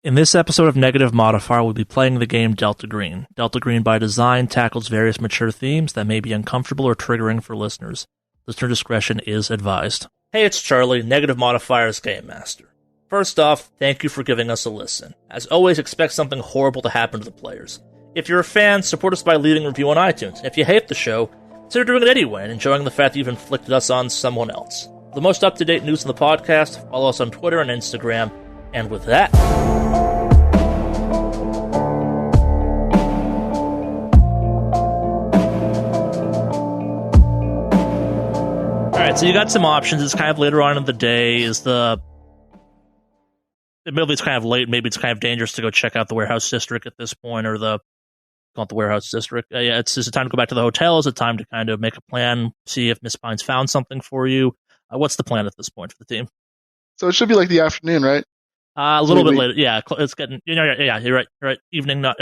In this episode of Negative Modifier, we'll be playing the game Delta Green. Delta Green, by design, tackles various mature themes that may be uncomfortable or triggering for listeners. Listener discretion is advised. Hey, it's Charlie, Negative Modifier's Game Master. First off, thank you for giving us a listen. As always, expect something horrible to happen to the players. If you're a fan, support us by leaving a review on iTunes. If you hate the show, consider doing it anyway and enjoying the fact that you've inflicted us on someone else. For the most up-to-date news in the podcast, follow us on Twitter and Instagram. And with that... Alright, so you got some options. It's kind of later on in the day. Admittedly, it's kind of late. Maybe it's kind of dangerous to go check out the warehouse district at this point, or call it the warehouse district. Is it time to go back to the hotel? Is it time to kind of make a plan, see if Miss Pine's found something for you? What's the plan at this point for the team? So it should be like the afternoon, right? A little bit later. Yeah, it's getting. Yeah, you're right. Evening, not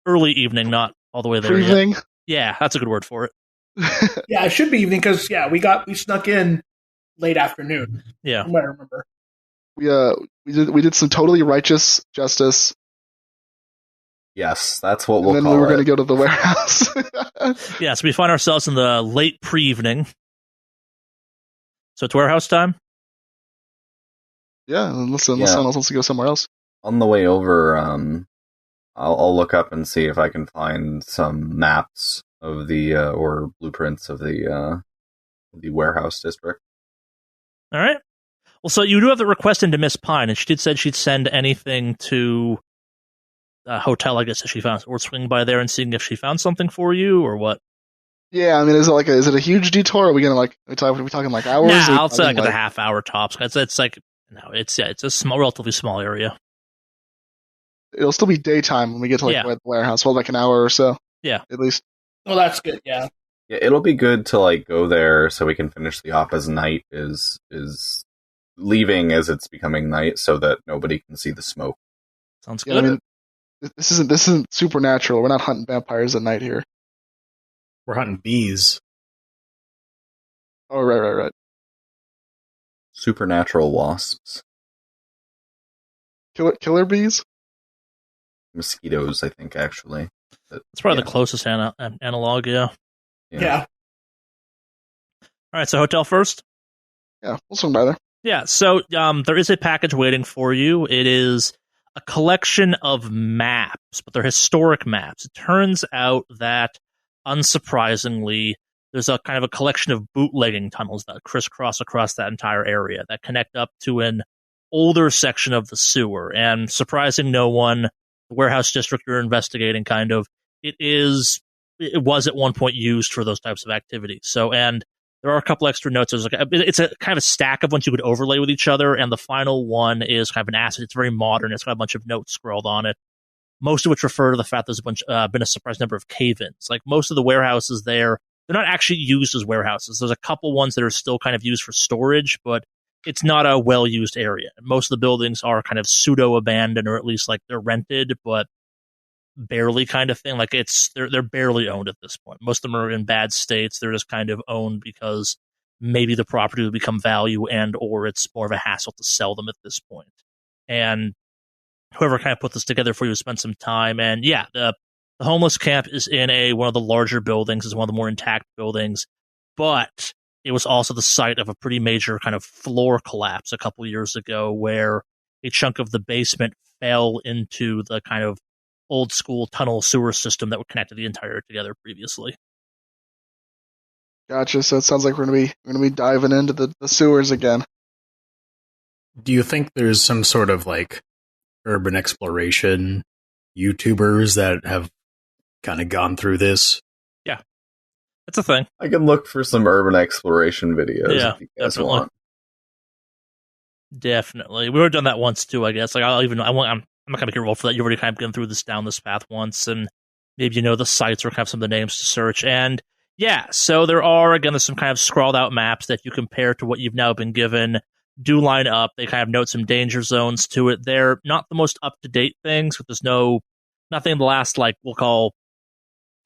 early evening, not all the way there. Evening. Yeah, that's a good word for it. Yeah, it should be evening because we snuck in late afternoon. Yeah, from what I remember. We did some totally righteous justice. Yes, that's what we'll call it. And then we were going to go to the warehouse. Yeah, so we find ourselves in the late pre-evening. So it's warehouse time? Yeah, unless someone else wants to go somewhere else. On the way over, I'll look up and see if I can find some maps of the or blueprints of the warehouse district. All right. Well, so you do have the request into Miss Pine, and she did said she'd send anything to a hotel, I guess, if she found. Or swing by there and seeing if she found something for you, or what? Yeah, I mean, is it a huge detour? Are we gonna are we talking like hours? Nah, I'll say like a half hour tops. It's like it's a relatively small area. It'll still be daytime when we get to the warehouse. Well, like an hour or so. Yeah, at least. Well, that's good. Yeah. Yeah, it'll be good to go there so we can finish the op as night is leaving as it's becoming night, so that nobody can see the smoke. Sounds good. I mean, this isn't supernatural. We're not hunting vampires at night here. We're hunting bees. Oh, right. Supernatural wasps. Killer bees? Mosquitoes, I think, actually. That's probably the closest analog, yeah. Yeah. All right, so hotel first? Yeah, we'll swing by there. Yeah, so there is a package waiting for you. It is a collection of maps, but they're historic maps. It turns out that, unsurprisingly, there's a kind of a collection of bootlegging tunnels that crisscross across that entire area that connect up to an older section of the sewer. And surprising no one, the warehouse district you're investigating, it was at one point used for those types of activities. So, and there are a couple extra notes. It's a kind of a stack of ones you could overlay with each other, and the final one is kind of an asset. It's very modern. It's got a bunch of notes scrawled on it, most of which refer to the fact there's been a surprise number of cave-ins. Like most of the warehouses there, they're not actually used as warehouses. There's a couple ones that are still kind of used for storage, but it's not a well-used area. Most of the buildings are kind of pseudo-abandoned, or at least they're rented, but barely kind of thing. They're barely owned at this point. Most of them are in bad states. They're just kind of owned because maybe the property will become value or it's more of a hassle to sell them at this point. And whoever kind of put this together for you spent some time. And yeah, the homeless camp is in one of the larger buildings. It's one of the more intact buildings, but it was also the site of a pretty major kind of floor collapse a couple years ago, where a chunk of the basement fell into the kind of old school tunnel sewer system that would connect the entire together previously. Gotcha. So it sounds like we're gonna be diving into the sewers again. Do you think there's some sort of urban exploration YouTubers that have kind of gone through this? Yeah, that's a thing. I can look for some urban exploration videos. Yeah, if you guys definitely. Want. Definitely, we would have done that once too. I guess. I'm not going to make a roll for that. You've already kind of been through down this path once, and maybe the sites or kind of some of the names to search. And yeah, so there's some kind of scrawled out maps that you compare to what you've now been given. Do line up. They kind of note some danger zones to it. They're not the most up to date things, but there's nothing in the last we'll call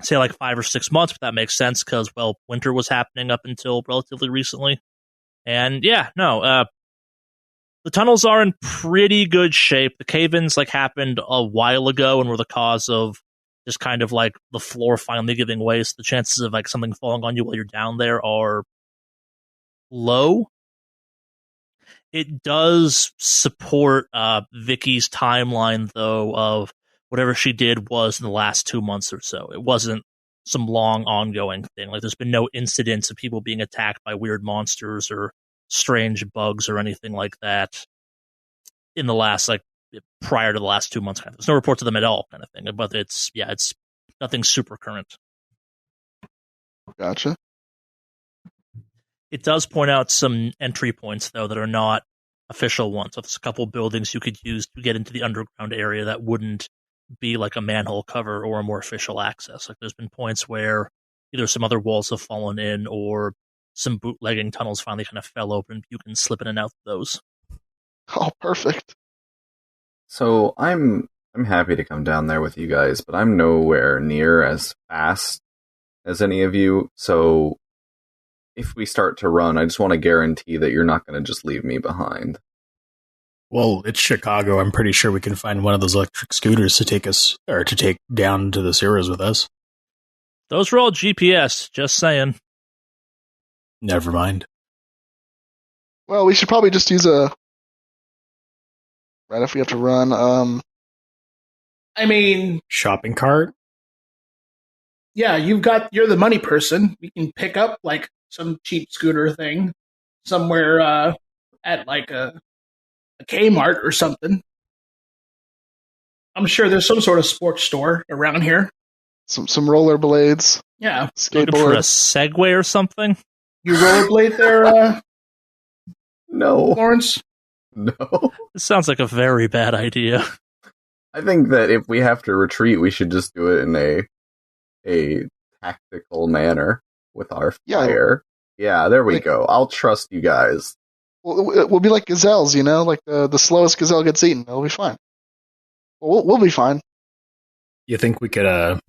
say 5 or 6 months, but that makes sense because winter was happening up until relatively recently. And yeah, no, The tunnels are in pretty good shape. The cave-ins happened a while ago and were the cause of just kind of the floor finally giving way. So the chances of something falling on you while you're down there are low. It does support Vicky's timeline, though, of whatever she did was in the last 2 months or so. It wasn't some long ongoing thing. There's been no incidents of people being attacked by weird monsters or strange bugs or anything like that in the last prior to the last 2 months. There's no reports of them at all, kind of thing. But it's nothing super current. Gotcha. It does point out some entry points, though, that are not official ones. So there's a couple buildings you could use to get into the underground area that wouldn't be a manhole cover or a more official access. There's been points where either some other walls have fallen in or some bootlegging tunnels finally kind of fell open. You can slip in and out of those. Oh, perfect. So I'm happy to come down there with you guys, but I'm nowhere near as fast as any of you. So if we start to run, I just want to guarantee that you're not going to just leave me behind. Well, it's Chicago. I'm pretty sure we can find one of those electric scooters to take us, or to take down to the sewers with us. Those are all GPS, just saying. Never mind. Well, we should probably just use right if we have to run. I mean, shopping cart? Yeah, you're the money person. We can pick up some cheap scooter thing somewhere at a Kmart or something. I'm sure there's some sort of sports store around here. Some rollerblades. Yeah. Looking for a Skateboard. Segway or something? You rollerblade there, No. Lawrence? No. This sounds like a very bad idea. I think that if we have to retreat, we should just do it in a tactical manner with our fire. Yeah, there we go. I'll trust you guys. We'll be like gazelles, the slowest gazelle gets eaten. It'll be fine. We'll be fine. You think we could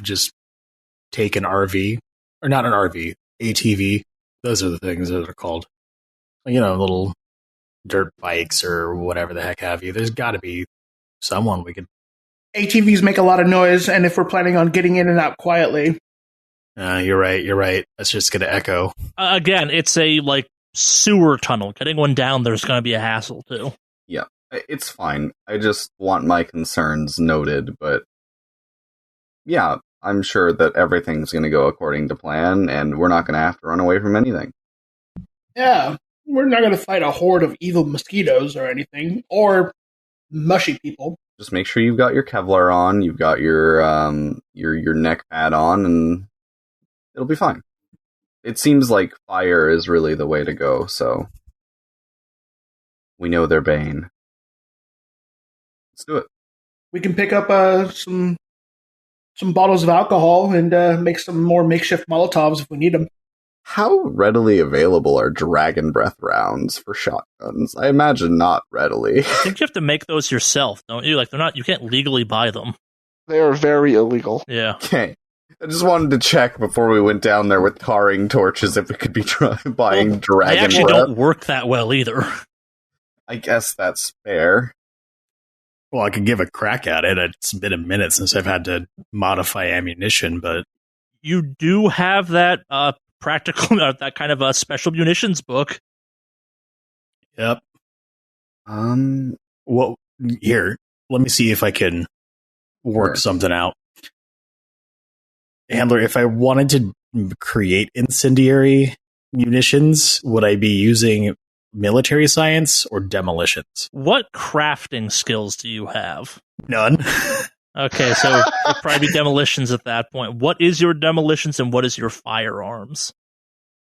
just take an RV, or not an RV, ATV? Those are the things that are called. Little dirt bikes or whatever the heck have you. There's got to be someone we could. ATVs make a lot of noise, and if we're planning on getting in and out quietly. You're right. That's just going to echo. Again, it's a sewer tunnel. Getting one down there's going to be a hassle too. Yeah, it's fine. I just want my concerns noted, but yeah, I'm sure that everything's going to go according to plan, and we're not going to have to run away from anything. Yeah, we're not going to fight a horde of evil mosquitoes or anything, or mushy people. Just make sure you've got your Kevlar on, you've got your neck pad on, and it'll be fine. It seems like fire is really the way to go, so we know their bane. Let's do it. We can pick up some bottles of alcohol and make some more makeshift Molotovs if we need them. How readily available are dragon breath rounds for shotguns? I imagine not readily. I think you have to make those yourself, don't you? They're not. You can't legally buy them. They are very illegal. Yeah. Okay. I just wanted to check before we went down there with tarring torches if we could be buying dragon breath. They actually don't work that well either. I guess that's fair. Well, I could give a crack at it. It's been a minute since I've had to modify ammunition, but you do have that practical, that kind of a special munitions book. Yep. Well, here, let me see if I can work something out. Handler, if I wanted to create incendiary munitions, would I be using military science or demolitions? What crafting skills do you have? None. Okay, so it'll probably be demolitions at that point. What is your demolitions and what is your firearms?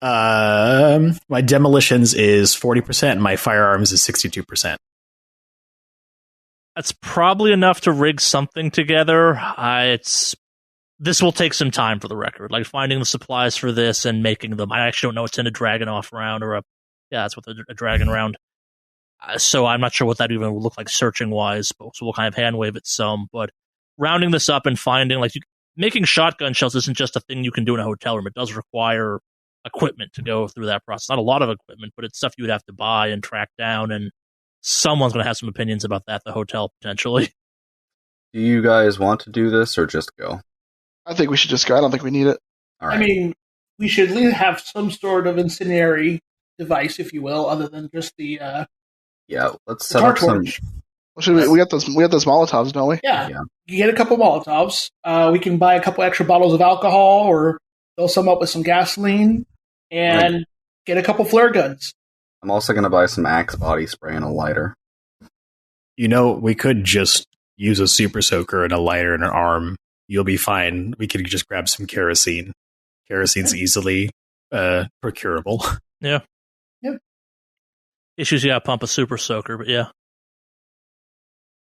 My demolitions is 40% and my firearms is 62%. That's probably enough to rig something together. This will take some time for the record, finding the supplies for this and making them. I actually don't know what's in a Dragonoff round or that's what a dragon round. So I'm not sure what that even would look like searching wise. So we'll kind of hand wave it some, but rounding this up and finding making shotgun shells isn't just a thing you can do in a hotel room. It does require equipment to go through that process. Not a lot of equipment, but it's stuff you would have to buy and track down and someone's going to have some opinions about that. The hotel potentially. Do you guys want to do this or just go? I think we should just go. I don't think we need it. All right. I mean, we should at least have some sort of incendiary device, if you will, other than just the yeah, let's the set tar up some. torch. Well, we got those Molotovs, don't we? Yeah. Yeah. You get a couple Molotovs. We can buy a couple extra bottles of alcohol or fill some up with some gasoline and get a couple flare guns. I'm also going to buy some Axe body spray and a lighter. We could just use a super soaker and a lighter and an arm. You'll be fine. We could just grab some kerosene. Kerosene's easily procurable. Yeah. Yep. Issues you got to pump a super soaker, but yeah.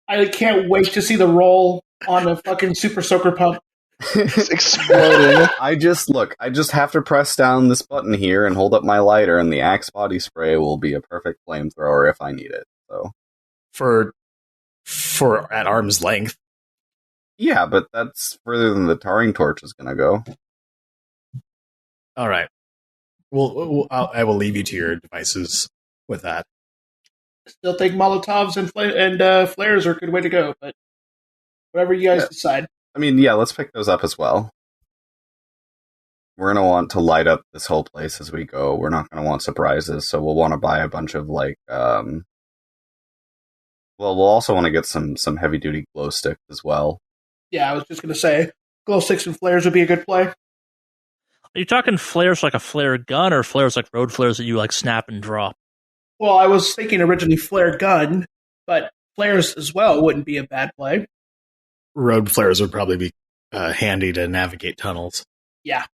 I can't wait to see the roll on a fucking super soaker pump. It's exploding. I just have to press down this button here and hold up my lighter, and the Axe body spray will be a perfect flamethrower if I need it. So For at arm's length. yeah, but that's further than the tarring torch is going to go. All right. I will leave you to your devices with that. Still think Molotovs and flares are a good way to go, but whatever you guys decide. I mean, yeah, let's pick those up as well. We're going to want to light up this whole place as we go. We're not going to want surprises, so we'll want to buy a bunch of, we'll also want to get some heavy-duty glow sticks as well. Yeah, I was just going to say, glow sticks and flares would be a good play. Are you talking flares like a flare gun or flares like road flares that you snap and drop? Well, I was thinking originally flare gun, but flares as well wouldn't be a bad play. Road flares would probably be handy to navigate tunnels. Yeah.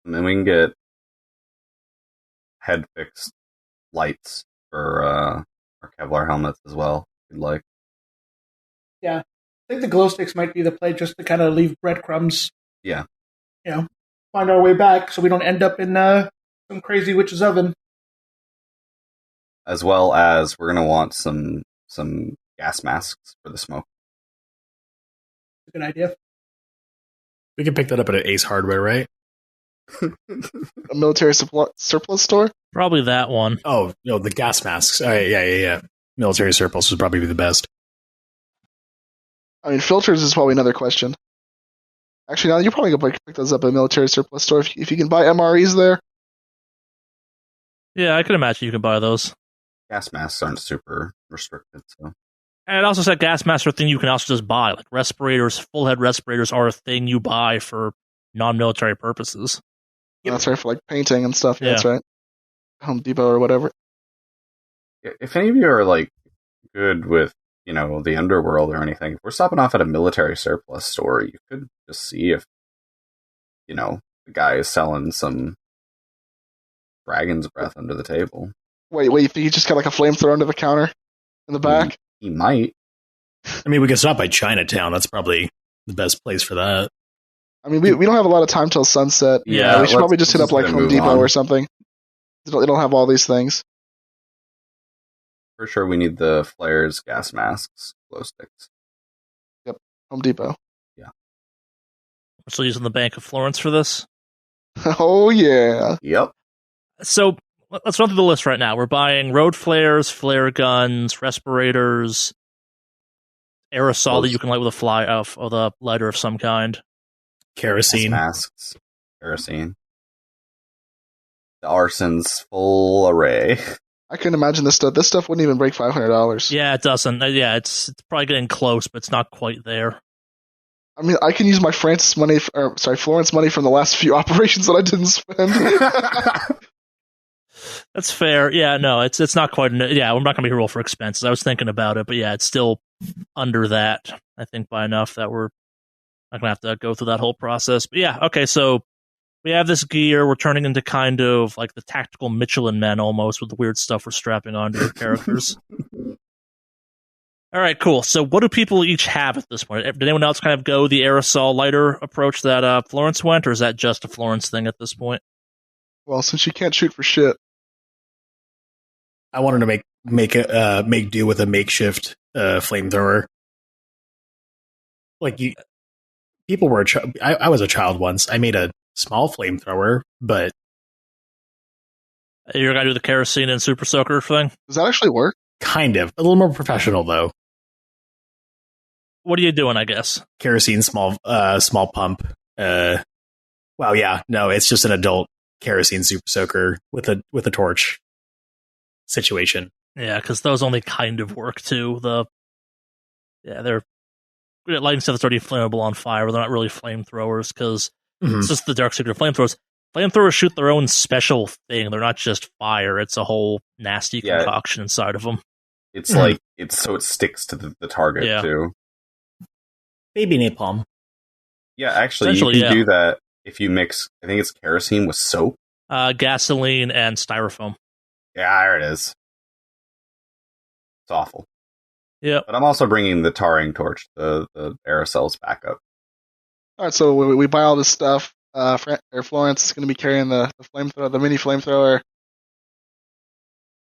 And then we can get head-fixed lights for our Kevlar helmets as well, if you'd like. Yeah. I think the glow sticks might be the play just to kind of leave breadcrumbs. Yeah. Find our way back so we don't end up in some crazy witch's oven. As well as we're going to want some gas masks for the smoke. Good idea. We can pick that up at an Ace Hardware, right? A military surplus store? Probably that one. Oh, no, the gas masks. All right, yeah. Military surplus would probably be the best. I mean, filters is probably another question. Actually, now you're probably going to pick those up at a military surplus store if you can buy MREs there. Yeah, I can imagine you can buy those. Gas masks aren't super restricted, so. And it also said gas mask are a thing you can also just buy. Like respirators, full head respirators are a thing you buy for non-military purposes. Yep. That's right, for painting and stuff. Yeah, Yeah. that's right. Home Depot or whatever. If any of you are good with the underworld or anything, if we're stopping off at a military surplus store, you could just see if the guy is selling some dragon's breath under the table. Wait, you think he just got a flamethrower under the counter in the back? He might. I mean, we can stop by Chinatown. That's probably the best place for that. I mean, we don't have a lot of time till sunset. Yeah, we should probably just hit up let's Home move Depot on. or something. It'll have all these things. For sure, we need the flares, gas masks, glow sticks. Home Depot. We're still using the Bank of Florence for this. Oh yeah. Yep. So let's run through the list right now. We're buying road flares, flare guns, respirators, aerosol that you can light with a lighter of some kind. Kerosene. Gas masks, kerosene. The arson's full array. I couldn't imagine this stuff. This stuff wouldn't even break $500. Yeah, it doesn't. Yeah, it's probably getting close, but it's not quite there. I mean, I can use my Florence money from the last few operations that I didn't spend. That's fair. Yeah, no, it's not quite. Yeah, we're not going to be roll for expenses. I was thinking about it, but yeah, it's still under that. I think by enough that we're not going to have to go through that whole process. But yeah, okay, so we have this gear. We're turning into kind of like the tactical Michelin men almost with the weird stuff we're strapping onto your characters. All right, cool. So what do people each have at this point? Did anyone else kind of go the aerosol lighter approach that Florence went, or is that just a Florence thing at this point? Well, since you can't shoot for shit. I wanted to make do with a makeshift flamethrower. People were. I was a child once. I made a small flamethrower, but You're going to do the kerosene and super soaker thing? Does that actually work? Kind of. A little more professional, though. What are you doing, I guess? Kerosene, small pump. Well, yeah, no, it's just an adult kerosene super soaker with a torch situation. Yeah, because those only kind of work too. They're lighting stuff that's already flammable on fire. They're not really flamethrowers because it's just the dark secret of flamethrowers. Flamethrowers shoot their own special thing. They're not just fire. It's a whole nasty concoction inside of them. It's like so it sticks to the target too. Baby napalm. Yeah, actually, you can do that if you mix. I think it's kerosene with soap, gasoline, and styrofoam. Yeah, there it is. It's awful. Yeah, but I'm also bringing the tarring torch, the aerosols back up. All right, so we buy all this stuff. Florence is going to be carrying the flamethrower, the mini flamethrower.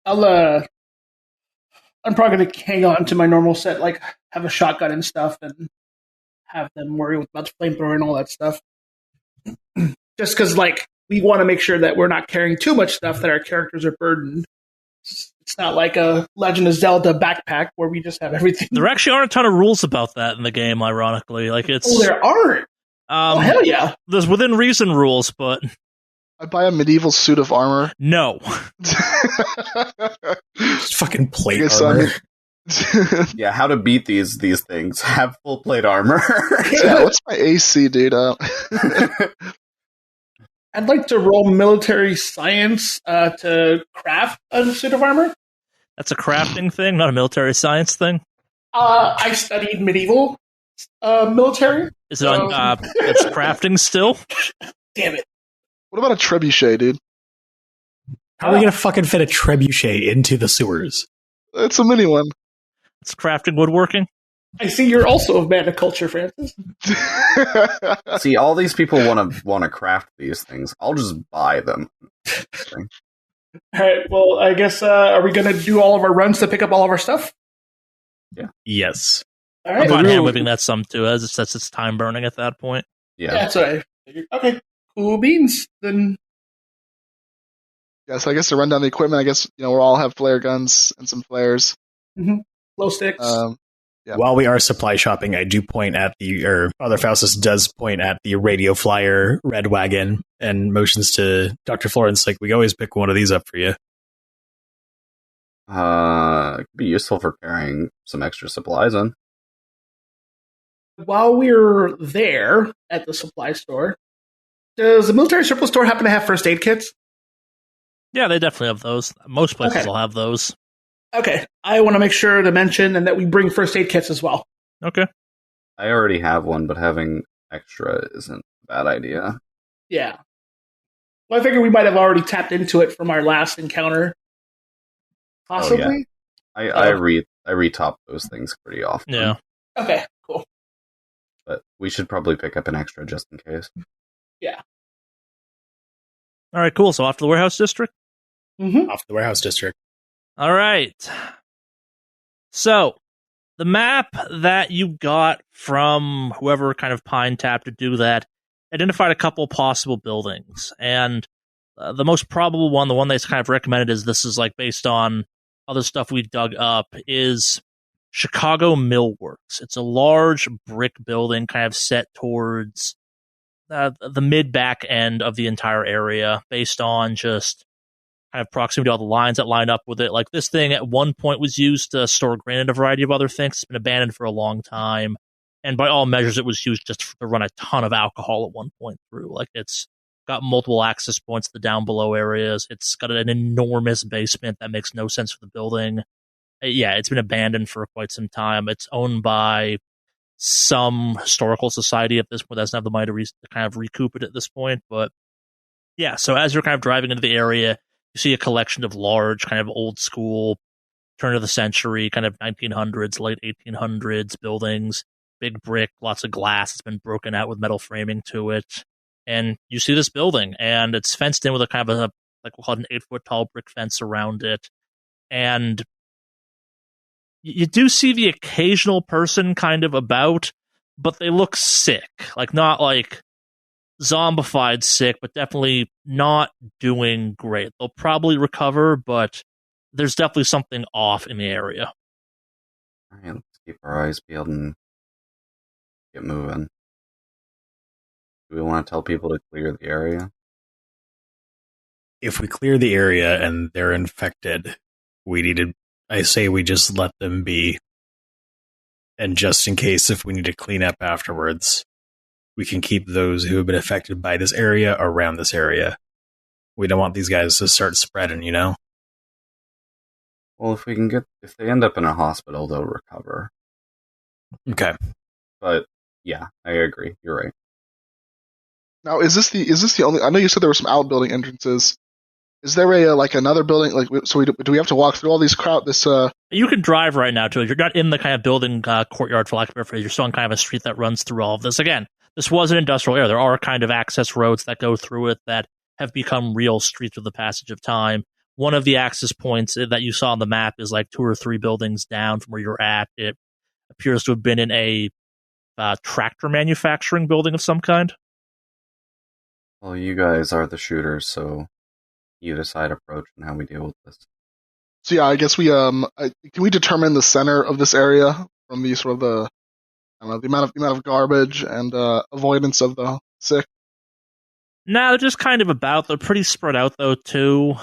I'm probably going to hang on to my normal set, like have a shotgun and stuff, and have them worry about the flamethrower and all that stuff. Just because, like, we want to make sure that we're not carrying too much stuff that our characters are burdened. It's not like a Legend of Zelda backpack where we just have everything. There actually aren't a ton of rules about that in the game, ironically. Like there aren't. Hell yeah! There's within reason rules, but I buy a medieval suit of armor. No, just fucking plate armor. Yeah, how to beat these things? Have full plate armor. Yeah, what's my AC, dude? I'd like to roll military science to craft a suit of armor. That's a crafting thing, not a military science thing. I studied medieval military. Is it on? It's crafting still. Damn it! What about a trebuchet, dude? How are we gonna fucking fit a trebuchet into the sewers? It's a mini one. It's crafting woodworking. I see you're also a man of culture, Francis. See, all these people want to craft these things. I'll just buy them. All right. Well, I guess are we going to do all of our runs to pick up all of our stuff? Yeah. Yes. All right. I'm hand whipping that some too, as it's time burning at that point. Yeah. That's what I figured. Okay. Cool beans. Then. Yeah. So I guess to run down the equipment, I guess we'll all have flare guns and some flares. Mm-hmm. Glow sticks. Yeah. While we are supply shopping, I do point at Father Faustus does point at the radio flyer red wagon and motions to Dr. Florence, like, we can always pick one of these up for you. It could be useful for carrying some extra supplies on. While we're there at the supply store, does the military surplus store happen to have first aid kits? Yeah, they definitely have those. Most places will have those. Okay, I want to make sure to mention and that we bring first aid kits as well. Okay. I already have one, but having extra isn't a bad idea. Yeah. Well, I figure we might have already tapped into it from our last encounter. Possibly? Oh, yeah. I retop those things pretty often. Yeah. Okay, cool. But we should probably pick up an extra just in case. Yeah. All right, cool. So off to the warehouse district? Mm-hmm. Off the warehouse district. All right. So, the map that you got from whoever kind of pine tapped to do that identified a couple possible buildings. And the most probable one, the one that's kind of recommended is this is like based on other stuff we dug up, is Chicago Millworks. It's a large brick building kind of set towards the mid-back end of the entire area based on just kind of proximity to all the lines that line up with it. Like, this thing at one point was used to store grain and a variety of other things. It's been abandoned for a long time. And by all measures, it was used just to run a ton of alcohol at one point through. Like, it's got multiple access points to the down below areas. It's got an enormous basement that makes no sense for the building. Yeah, it's been abandoned for quite some time. It's owned by some historical society at this point that doesn't have the money to kind of recoup it at this point. But yeah, so as you're kind of driving into the area, you see a collection of large, kind of old school, turn of the century, kind of 1900s, late 1800s buildings, big brick, lots of glass. It's been broken out with metal framing to it. And you see this building, and it's fenced in with a kind of like we'll call it an 8-foot tall brick fence around it. And you do see the occasional person kind of about, but they look sick. Like, not like zombified sick, but definitely not doing great. They'll probably recover, but there's definitely something off in the area. Alright, let's keep our eyes peeled and get moving. Do we want to tell people to clear the area? If we clear the area and they're infected, I say we just let them be. And just in case, if we need to clean up afterwards, we can keep those who have been affected by this area around this area. We don't want these guys to start spreading, you know? Well, if they end up in a hospital, they'll recover. Okay. But yeah, I agree. You're right. Now, is this the only? I know you said there were some outbuilding entrances. Is there another building? Do we have to walk through all these You can drive right now to it. You're not in the kind of building courtyard, for lack of a better phrase. You're still on kind of a street that runs through all of this. Again, this was an industrial area. There are kind of access roads that go through it that have become real streets with the passage of time. One of the access points that you saw on the map is like 2 or 3 buildings down from where you're at. It appears to have been in a tractor manufacturing building of some kind. Well, you guys are the shooters, so you decide approach and how we deal with this. So yeah, I guess can we determine the center of this area from the sort of the amount of garbage and avoidance of the sick? No, they're just kind of they're pretty spread out though too.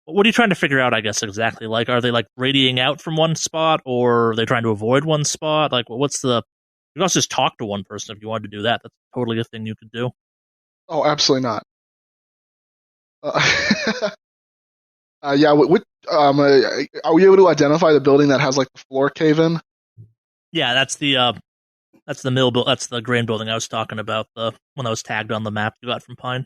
What are you trying to figure out, I guess, exactly? Like, are they like radiating out from one spot, or are they trying to avoid one spot? Like, you can also just talk to one person if you wanted to do that. That's totally a thing you could do. Oh, absolutely not. Yeah. Are we able to identify the building that has like the floor cave in? Yeah, that's the mill. That's the grain building I was talking about. The one that was tagged on the map you got from Pine.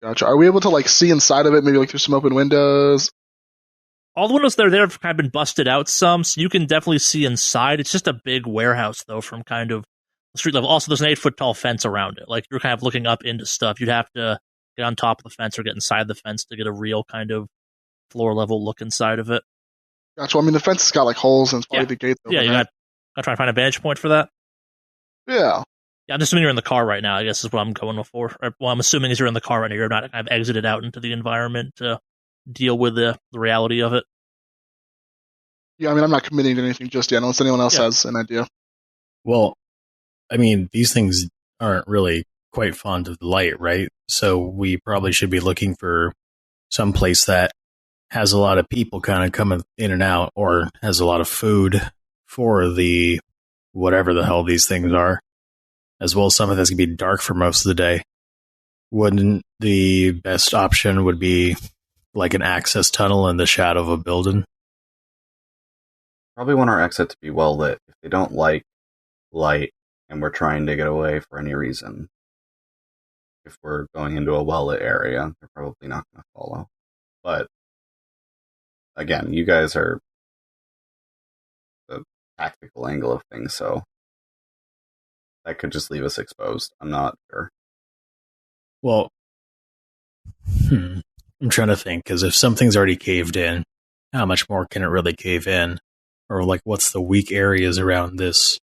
Gotcha. Are we able to like see inside of it? Maybe like through some open windows. All the windows there have kind of been busted out some, so you can definitely see inside. It's just a big warehouse though, from kind of the street level. Also, there's an 8-foot tall fence around it. Like, you're kind of looking up into stuff. You'd have to get on top of the fence or get inside the fence to get a real kind of floor level look inside of it. Gotcha. I mean, the fence has got like holes and it's probably the gate. Yeah, you got to try and find a vantage point for that. Yeah. Yeah, I'm assuming you're in the car right now, I guess is what I'm going for. Well, I'm assuming is you're in the car right now. You're not kind of exited out into the environment to deal with the reality of it. Yeah, I mean, I'm not committing to anything just yet, unless anyone else has an idea. Well, I mean, these things aren't really quite fond of the light, right? So we probably should be looking for some place that has a lot of people kind of coming in and out, or has a lot of food for the whatever the hell these things are, as well as something that's going to be dark for most of the day. Wouldn't the best option would be like an access tunnel in the shadow of a building? Probably want our exit to be well lit. If they don't like light and we're trying to get away for any reason, if we're going into a well lit area, they're probably not going to follow. But again, you guys are the tactical angle of things, so that could just leave us exposed. I'm not sure. Well, I'm trying to think, because if something's already caved in, how much more can it really cave in? Or like, what's the weak areas around this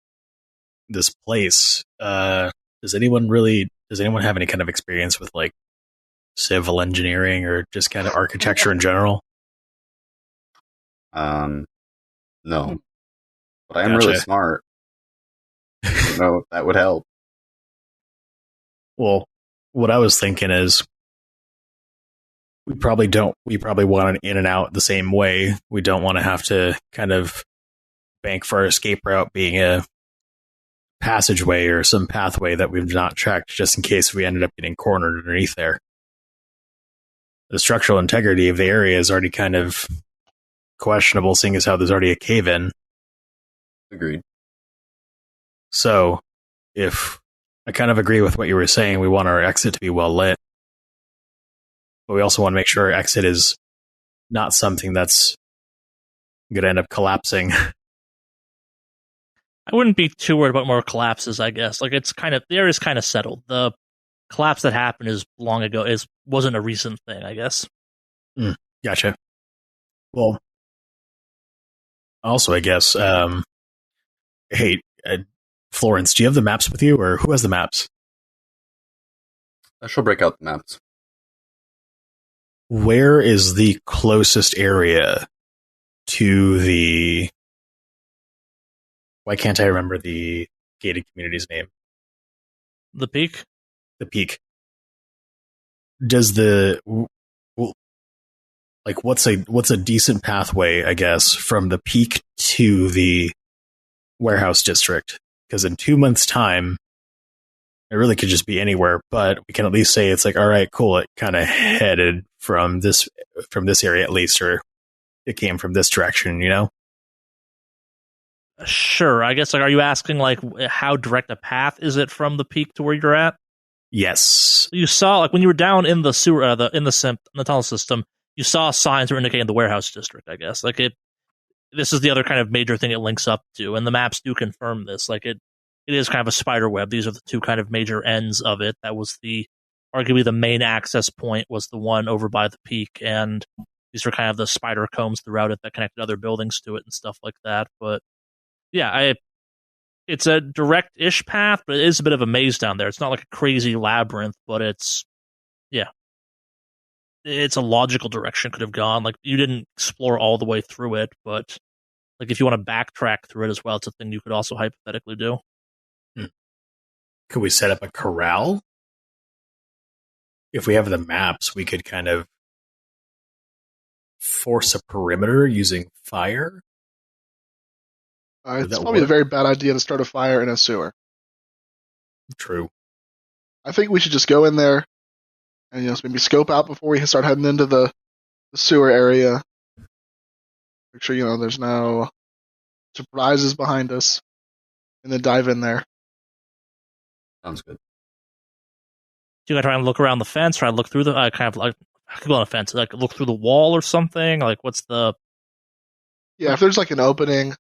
place? Does anyone have any kind of experience with like civil engineering or just kind of architecture in general? No, but I am really smart. I don't know if that would help. Well, what I was thinking is we probably want it in and out the same way. We don't want to have to kind of bank for our escape route being a passageway or some pathway that we've not tracked, just in case we ended up getting cornered underneath there. The structural integrity of the area is already kind of questionable, seeing as how there's already a cave-in. Agreed. So, if I kind of agree with what you were saying, we want our exit to be well lit, but we also want to make sure our exit is not something that's going to end up collapsing. I wouldn't be too worried about more collapses, I guess. Like, the area's kind of settled. The collapse that happened is long ago. Wasn't a recent thing, I guess. Gotcha. Well, also, I guess, Florence, do you have the maps with you, or who has the maps? She'll break out the maps. Where is the closest area to the... Why can't I remember the gated community's name? The peak? The peak. Does the... Like, what's a decent pathway, I guess, from the peak to the warehouse district? Because in 2 months' time, it really could just be anywhere, but we can at least say it's like, all right, cool, it kind of headed from this area at least, or it came from this direction, you know? Sure. I guess, like, are you asking, like, how direct a path is it from the peak to where you're at? Yes. You saw, like, when you were down in the sewer, in the tunnel system, you saw signs that were indicating the warehouse district, I guess. Like, this is the other kind of major thing it links up to, and the maps do confirm this. Like, it is kind of a spider web. These are the two kind of major ends of it. That was arguably the main access point was the one over by the peak, and these were kind of the spider combs throughout it that connected other buildings to it and stuff like that. But yeah, it's a direct-ish path, but it is a bit of a maze down there. It's not like a crazy labyrinth, but it's a logical direction it could have gone. Like, you didn't explore all the way through it, but like if you want to backtrack through it as well, it's a thing you could also hypothetically do. Could we set up a corral? If we have the maps, we could kind of force a perimeter using fire. It's probably a very bad idea to start a fire in a sewer. True. I think we should just go in there and maybe scope out before we start heading into the sewer area. Make sure there's no surprises behind us, and then dive in there. Sounds good. Do you gotta try and look around the fence, try and look through the kind of like I could go on a fence, like look through the wall or something? Like what's the if there's like an opening,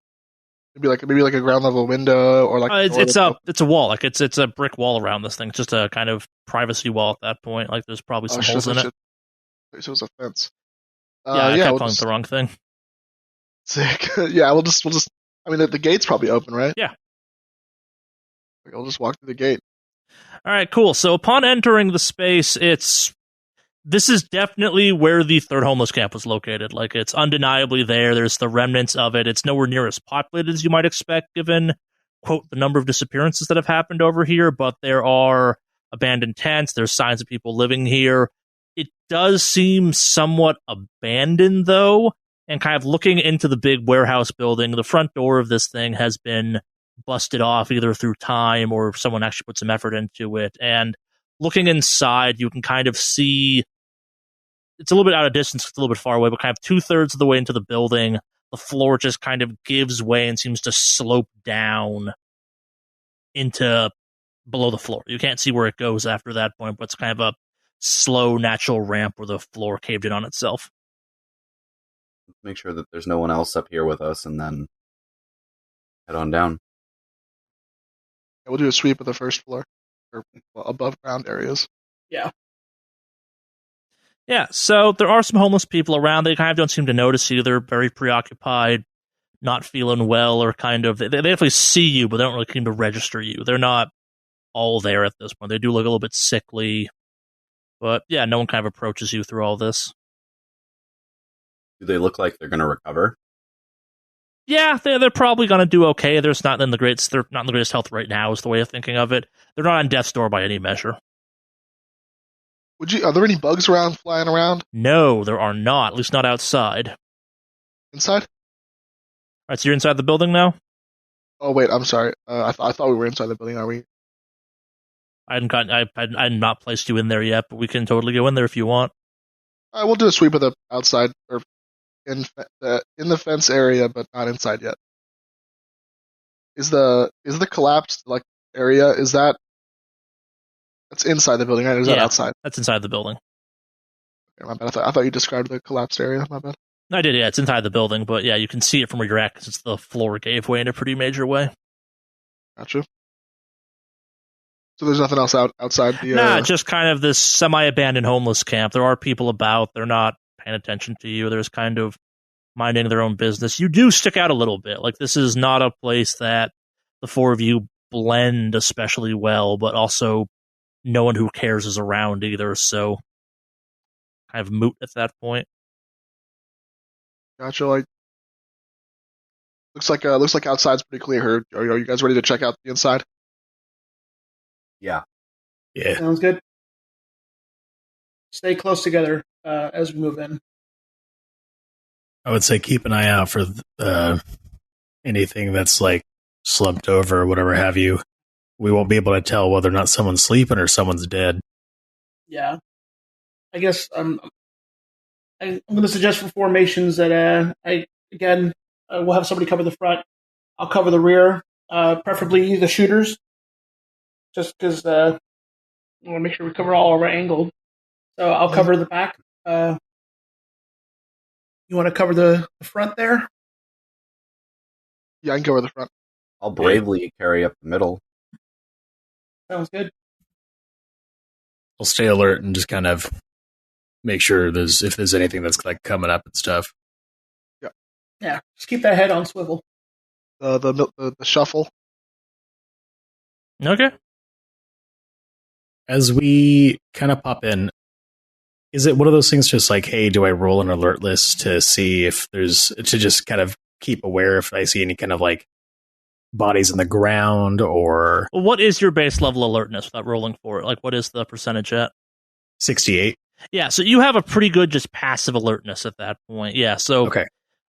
maybe like a ground level window or like it's a wall, like it's a brick wall around this thing. It's just a kind of privacy wall at that point. Like there's probably some holes in it. So it was a fence. I kept calling it the wrong thing. Sick. Yeah, we'll just. I mean, the gate's probably open, right? Yeah. I'll just walk through the gate. All right, cool. So upon entering the space, this is definitely where the third homeless camp was located. Like, it's undeniably there. There's the remnants of it. It's nowhere near as populated as you might expect, given, quote, the number of disappearances that have happened over here, but there are abandoned tents. There's signs of people living here. It does seem somewhat abandoned, though, and kind of looking into the big warehouse building, the front door of this thing has been busted off either through time or if someone actually put some effort into it. And looking inside, you can kind of see it's a little bit out of distance, it's a little bit far away, but kind of 2/3 of the way into the building, the floor just kind of gives way and seems to slope down into below the floor. You can't see where it goes after that point, but it's kind of a slow, natural ramp where the floor caved in on itself. Make sure that there's no one else up here with us, and then head on down. We'll do a sweep of the first floor or above ground areas. Yeah. Yeah, so there are some homeless people around. They kind of don't seem to notice you. They're very preoccupied, not feeling well, or kind of... They definitely see you, but they don't really seem to register you. They're not all there at this point. They do look a little bit sickly. But yeah, no one kind of approaches you through all this. Do they look like they're going to recover? Yeah, they're probably going to do okay. They're not in the greatest health right now, is the way of thinking of it. They're not on death's door by any measure. Are there any bugs flying around? No, there are not. At least not outside. Inside? All right, so you're inside the building now? Oh wait, I'm sorry. I thought we were inside the building. Are we? I had not placed you in there yet, but we can totally go in there if you want. All right, we'll do a sweep of the outside or in the fence area, but not inside yet. Is the collapsed area? That's inside the building, right? Or is that outside? That's inside the building. Okay, my bad. I thought you described the collapsed area. My bad. I did, yeah. It's inside the building, but yeah, you can see it from where you're at because the floor gave way in a pretty major way. Gotcha. So there's nothing else outside the... Nah, just kind of this semi-abandoned homeless camp. There are people about. They're not paying attention to you. There's kind of minding their own business. You do stick out a little bit. Like, this is not a place that the four of you blend especially well, but also no one who cares is around either, so kind of moot at that point. Gotcha. Like, looks like outside's pretty clear. Are you guys ready to check out the inside? Yeah. Yeah. Sounds good. Stay close together as we move in. I would say keep an eye out for anything that's like slumped over or whatever have you. We won't be able to tell whether or not someone's sleeping or someone's dead. Yeah. I guess I'm going to suggest for formations that we'll have somebody cover the front. I'll cover the rear, preferably the shooters, just because I want to make sure we cover all of our angled. So I'll cover the back. You want to cover the front there? Yeah, I can cover the front. I'll bravely carry up the middle. Sounds good. We'll stay alert and just kind of make sure if there's anything that's like coming up and stuff. Yeah, just keep that head on swivel. The shuffle. Okay. As we kind of pop in, is it one of those things just like, hey, do I roll an alert list to see if to just kind of keep aware if I see any kind of like bodies in the ground or... Well, what is your base level alertness without rolling for it? Like, what is the percentage at? 68. Yeah, so you have a pretty good just passive alertness at that point. Yeah, so Okay.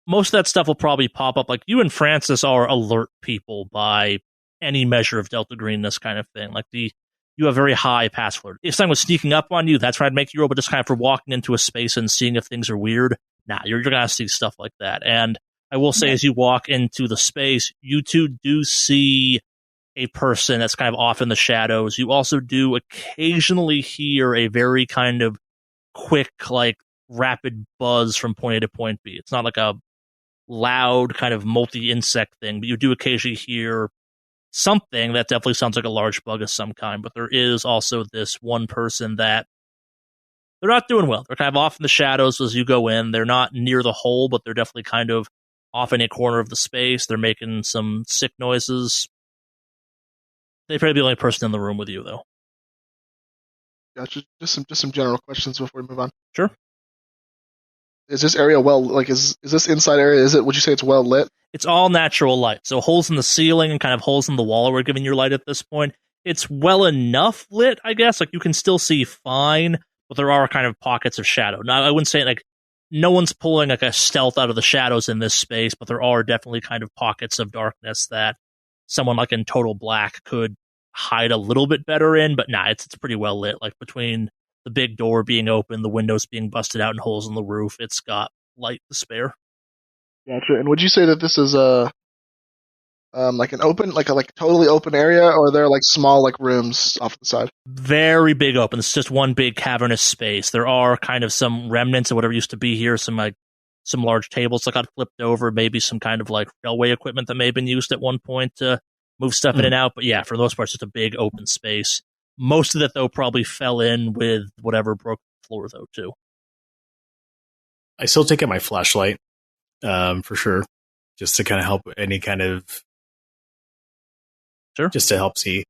most of that stuff will probably pop up. Like, you and Francis are alert people by any measure of delta greenness kind of thing. Like, you have very high passive alert. If someone was sneaking up on you, that's where I'd make you roll, but just kind of for walking into a space and seeing if things are weird, nah, you're going to see stuff like that. And I will say, as you walk into the space, you two do see a person that's kind of off in the shadows. You also do occasionally hear a very kind of quick, like, rapid buzz from point A to point B. It's not like a loud kind of multi-insect thing, but you do occasionally hear something that definitely sounds like a large bug of some kind. But there is also this one person that they're not doing well. They're kind of off in the shadows as you go in. They're not near the hole, but they're definitely kind of off in a corner of the space. They're making some sick noises. They'd probably be the only person in the room with you, though. Gotcha. Just some general questions before we move on. Sure. Is this area is this inside area? Would you say it's well lit? It's all natural light. So holes in the ceiling and kind of holes in the wall are giving you light at this point. It's well enough lit, I guess. Like, you can still see fine, but there are kind of pockets of shadow. Now, I wouldn't say like no one's pulling like a stealth out of the shadows in this space, but there are definitely kind of pockets of darkness that someone like in total black could hide a little bit better in. But nah, it's pretty well lit. Like, between the big door being open, the windows being busted out, and holes in the roof, it's got light to spare. Gotcha. And would you say that this is like an open, like a totally open area, or are there like small like rooms off the side? Very big open. It's just one big cavernous space. There are kind of some remnants of whatever used to be here. Some large tables that got flipped over. Maybe some kind of like railway equipment that may have been used at one point to move stuff in and out. But yeah, for the most part, it's just a big open space. Most of it, though, probably fell in with whatever broke the floor, though, too. I still take out my flashlight, for sure, just to kind of help any kind of... Sure. Just to help see.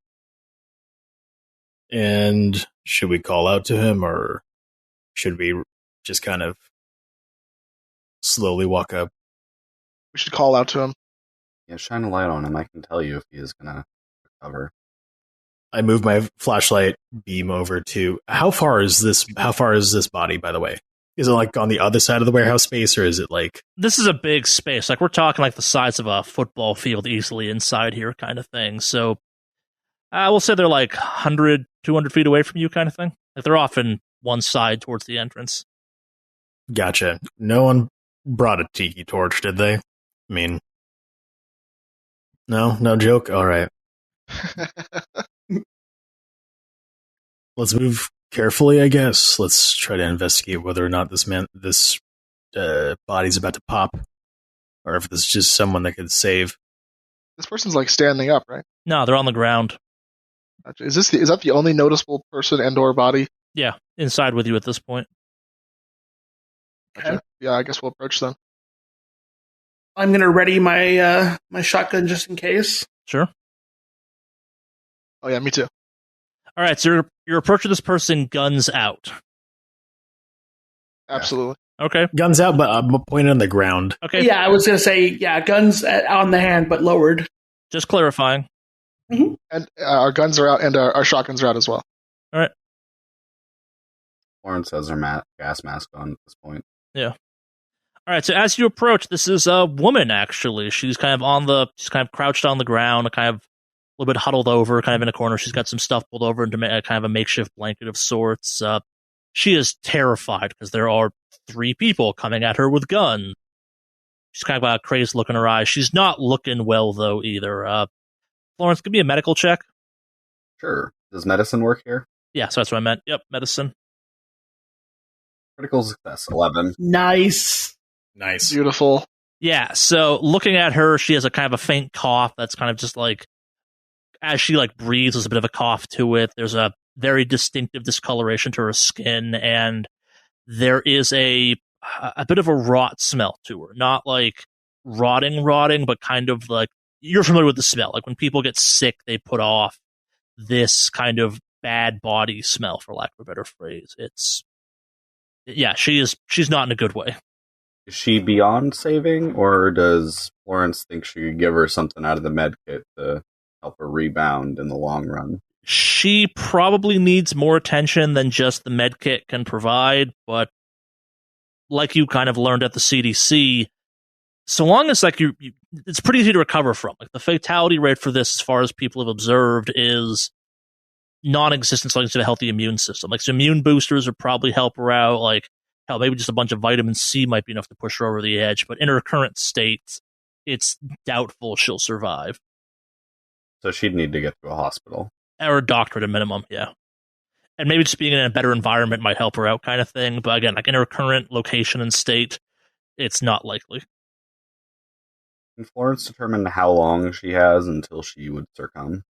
And should we call out to him, or should we just kind of slowly walk up? We should call out to him. Yeah, shine a light on him. I can tell you if he is going to recover. I move my flashlight beam over to... How far is this body, by the way? Is it like on the other side of the warehouse space, or is it like... This is a big space. Like, we're talking like the size of a football field easily inside here kind of thing. So we'll say they're like 100, 200 feet away from you kind of thing. Like, they're off in one side towards the entrance. Gotcha. No one brought a tiki torch, did they? I mean... No joke? All right. Let's move carefully, I guess. Let's try to investigate whether or not this body's about to pop, or if this is just someone that could save. This person's like standing up, right? No, they're on the ground. Gotcha. Is that the only noticeable person and/or body? Yeah, inside with you at this point. Gotcha. Yeah, I guess we'll approach them. I'm going to ready my my shotgun just in case. Sure. Oh yeah, me too. All right, so you're approaching this person, guns out. Absolutely. Okay. Guns out, but I'm pointed on the ground. Okay. Yeah, I was gonna say guns on the hand but lowered. Just clarifying. And our guns are out, and our shotguns are out as well. All right. Florence has her gas mask on at this point. Yeah. All right. So as you approach, this is a woman. Actually, she's kind of crouched on the ground, kind of a little bit huddled over, kind of in a corner. She's got some stuff pulled over into kind of a makeshift blanket of sorts. She is terrified because there are 3 people coming at her with guns. She's kind of got a crazed look in her eyes. She's not looking well though either. Florence, give me a medical check. Sure. Does medicine work here? Yeah, so that's what I meant. Yep, medicine. Critical success, 11. Nice. Beautiful. Yeah, so looking at her, she has a kind of a faint cough that's kind of just like, as she like breathes, there's a bit of a cough to it. There's a very distinctive discoloration to her skin, and there is a bit of a rot smell to her. Not like rotting, but kind of like, you're familiar with the smell. Like when people get sick, they put off this kind of bad body smell, for lack of a better phrase. She's not in a good way. Is she beyond saving, or does Florence think she could give her something out of the med kit to help her rebound in the long run? She probably needs more attention than just the med kit can provide, but like you kind of learned at the CDC, so long as like it's pretty easy to recover from. Like the fatality rate for this, as far as people have observed, is non-existent, so to a healthy immune system. Like some immune boosters would probably help her out. Like hell, maybe just a bunch of vitamin C might be enough to push her over the edge. But in her current state, it's doubtful she'll survive. So she'd need to get to a hospital. Or a doctor at a minimum, yeah. And maybe just being in a better environment might help her out, kind of thing. But again, like in her current location and state, it's not likely. Can Florence determine how long she has until she would succumb?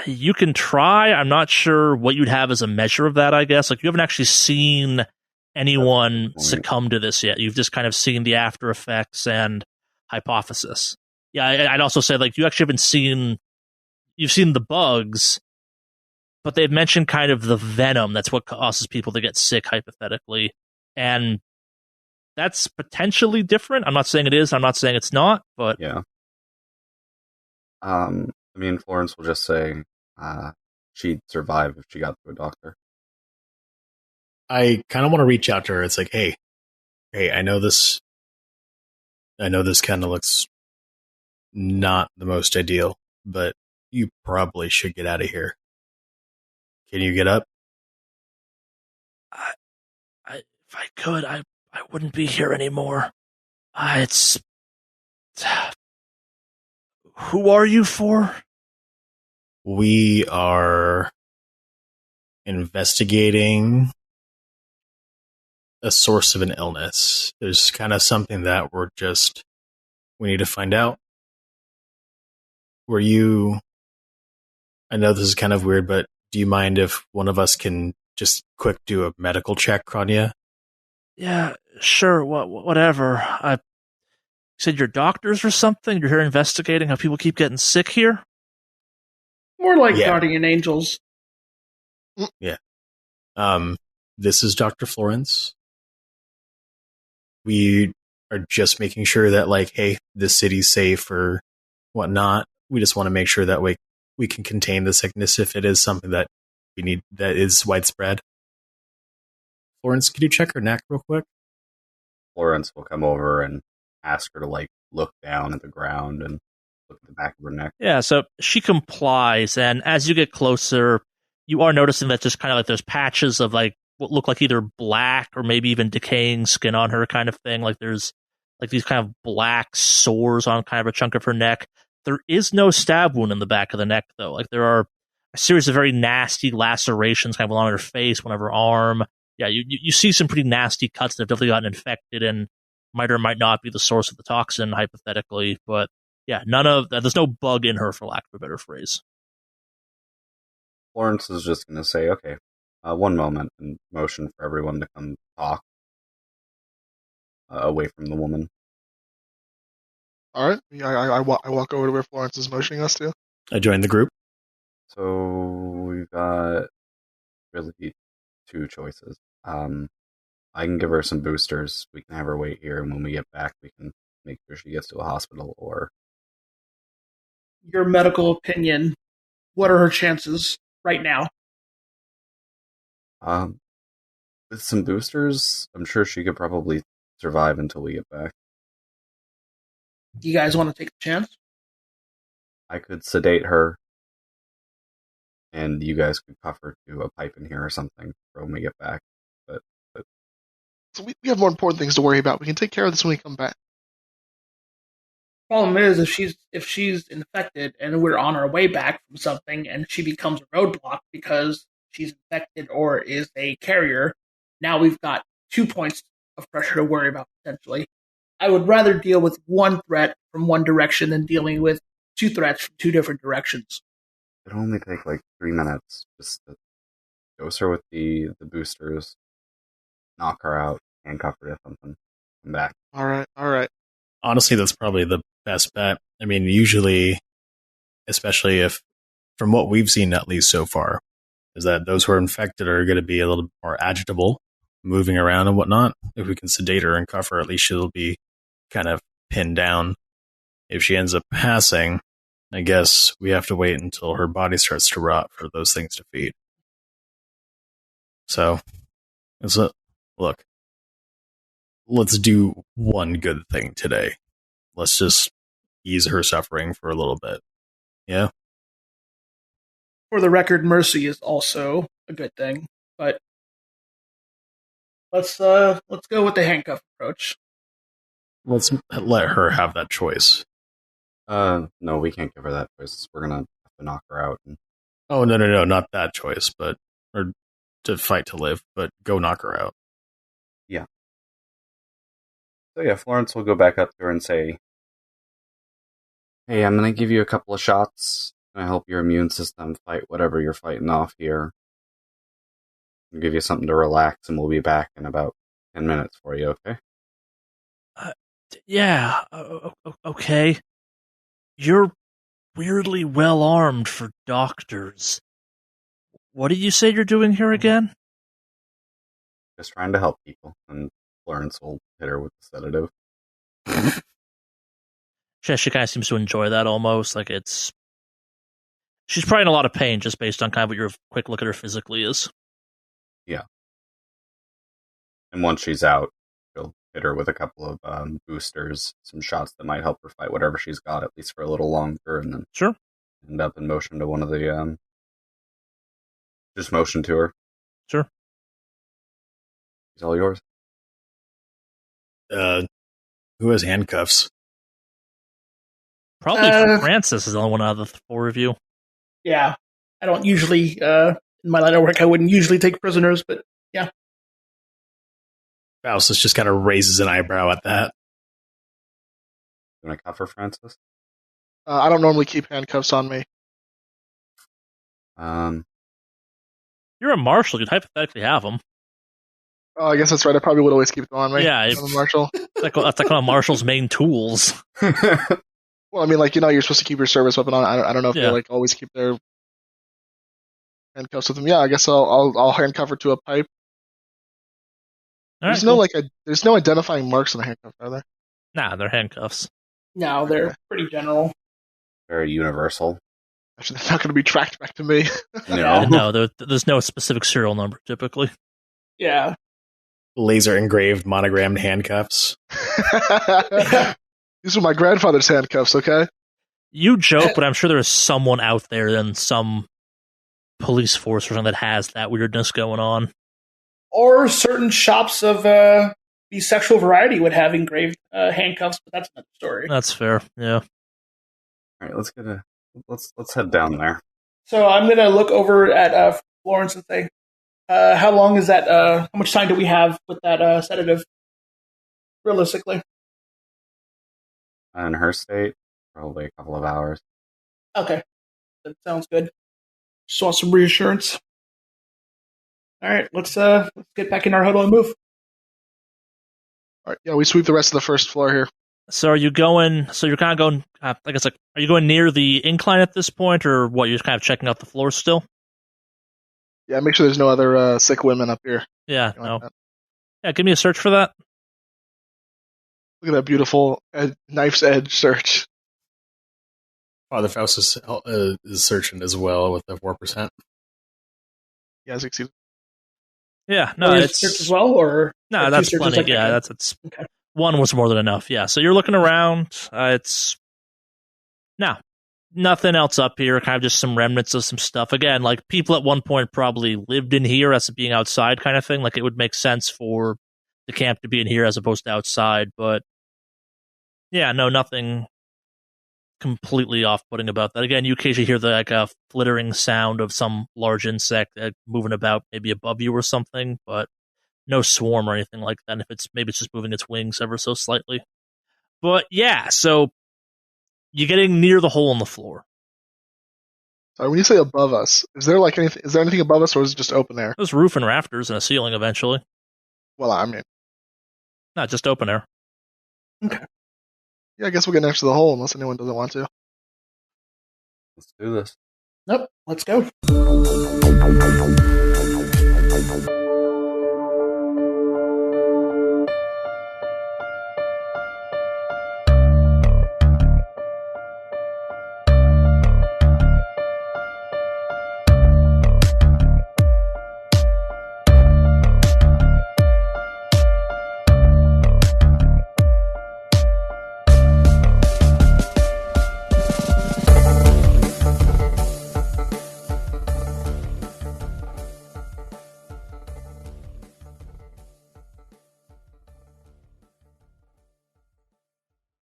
You can try. I'm not sure what you'd have as a measure of that, I guess. Like, you haven't actually seen anyone succumb to this yet. You've just kind of seen the after effects and hypothesis. Yeah, I'd also say, like, you actually haven't seen... You've seen the bugs, but they've mentioned kind of the venom. That's what causes people to get sick, hypothetically. And that's potentially different. I'm not saying it is. I'm not saying it's not, but... Yeah. I mean, Florence will just say she'd survive if she got to a doctor. I kind of want to reach out to her. It's like, hey, I know this kind of looks not the most ideal, but you probably should get out of here. Can you get up? If I could, I wouldn't be here anymore. It's... Who are you for? We are investigating a source of an illness. There's kind of something that we need to find out. I know this is kind of weird, but do you mind if one of us can just quick do a medical check on you? Yeah, sure, whatever. I said you're doctors or something? You're here investigating how people keep getting sick here? More like guardian angels. Yeah. This is Dr. Florence. We are just making sure that, like, hey, this city's safe or whatnot. We just want to make sure that we can contain the sickness if it is something that we need, that is widespread. Florence, could you check her neck real quick? Florence will come over and ask her to, like, look down at the ground and look at the back of her neck. Yeah, so she complies, and as you get closer, you are noticing that just kind of like there's patches of like what look like either black or maybe even decaying skin on her, kind of thing. Like there's like these kind of black sores on kind of a chunk of her neck. There is no stab wound in the back of the neck, though. Like there are a series of very nasty lacerations kind of along her face, one of her arm. Yeah, you see some pretty nasty cuts that have definitely gotten infected and might or might not be the source of the toxin, hypothetically. But yeah, there's no bug in her, for lack of a better phrase. Florence is just going to say, okay, one moment, and motion for everyone to come talk away from the woman. All right. I walk over to where Florence is motioning us to. I joined the group. So we've got really two choices. I can give her some boosters. We can have her wait here, and when we get back, we can make sure she gets to a hospital. Or Your medical opinion, what are her chances right now? with some boosters, I'm sure she could probably survive until we get back. Do you guys want to take a chance? I could sedate her, and you guys could cuff her to a pipe in here or something for when we get back. But So we have more important things to worry about. We can take care of this when we come back. Problem is, if she's infected and we're on our way back from something and she becomes a roadblock because she's infected or is a carrier, now we've got 2 points of pressure to worry about potentially. I would rather deal with one threat from one direction than dealing with two threats from two different directions. it'll only take like 3 minutes just to dose her with the boosters, knock her out, handcuff her to something, come back. All right. Honestly, that's probably the best bet. I mean, usually, especially if, from what we've seen at least so far, is that those who are infected are going to be a little more agitable, moving around and whatnot. If we can sedate her and cuff her, at least she'll be kind of pinned down. If she ends up passing, I guess we have to wait until her body starts to rot for those things to feed. So, look, let's do one good thing today. Let's just ease her suffering for a little bit. Yeah? For the record, mercy is also a good thing, but let's go with the handcuff approach. Let's let her have that choice. No, we can't give her that choice. We're gonna have to knock her out. Oh, no, not that choice, or to fight to live, but go knock her out. Yeah. So yeah, Florence will go back up to her and say, "Hey, I'm gonna give you a couple of shots. Gonna help your immune system fight whatever you're fighting off here. I'll give you something to relax, and we'll be back in about 10 minutes for you, okay?" Yeah, okay. You're weirdly well armed for doctors. What did you say you're doing here again? Just trying to help people, and Florence will hit her with the sedative. She kind of seems to enjoy that almost. Like she's probably in a lot of pain just based on kind of what your quick look at her physically is. Yeah. And once she's out, she'll hit her with a couple of boosters, some shots that might help her fight whatever she's got, at least for a little longer, and then Sure. end up in motion to one of the just motion to her. Sure. It's all yours. Who has handcuffs? Probably Francis is the only one out of the four of you. Yeah, I don't usually, in my line of work, I wouldn't usually take prisoners, but yeah. Faustus just kind of raises an eyebrow at that. You want to cuff her, Francis? I don't normally keep handcuffs on me. You're a marshal. You'd hypothetically have them. Oh, I guess that's right. I probably would always keep them on me. Yeah, I'm a marshal. that's like one of Marshal's main tools. Well, I mean, like, you're supposed to keep your service weapon on. I don't know if they like always keep their handcuffs with them. Yeah, I guess I'll handcuff her to a pipe. There's there's no identifying marks on the handcuffs, are there? Nah, they're handcuffs. No, they're pretty general. Very universal. Actually, they're not going to be tracked back to me. No, there's no specific serial number typically. Yeah. Laser engraved monogrammed handcuffs. These were my grandfather's handcuffs, okay? You joke, but I'm sure there is someone out there in some police force or something that has that weirdness going on. Or certain shops of the sexual variety would have engraved handcuffs, but that's another story. That's fair, yeah. All right, let's head down there. So I'm gonna look over at Florence and say, "How long is that? How much time do we have with that sedative? Realistically." In her state, probably a couple of hours. Okay, that sounds good. Just want some reassurance. All right, let's get back in our huddle and move. All right, yeah, we sweep the rest of the first floor here. So are you going? So you're kind of going. I guess like, are you going near the incline at this point, or what? You're just kind of checking out the floor still. Yeah, make sure there's no other sick women up here. Yeah. Anything No. like that. Yeah. Give me a search for that. Look at that beautiful knife's edge search. Father Faust is searching as well with the 4%. Yeah, succeeded. Yeah. No. Or It's search as well, or no. two That's searches plenty. like Yeah. that? That's Okay. one was more than enough. Yeah. So you're looking around. It's no. Nothing else up here, kind of just some remnants of some stuff. Again, like people at one point probably lived in here as being outside kind of thing. Like it would make sense for the camp to be in here as opposed to outside. But yeah, no, nothing completely off-putting about that. Again, you occasionally hear the like a flittering sound of some large insect moving about maybe above you or something, but no swarm or anything like that. And if it's maybe it's just moving its wings ever so slightly. But yeah, so you're getting near the hole in the floor. Sorry, when you say above us, is there like anything? Is there anything above us, or is it just open air? There's roof and rafters and a ceiling eventually. Well, I mean, Not just open air. yeah, I guess we'll get next to the hole unless anyone doesn't want to. Let's do this. Nope. Let's go.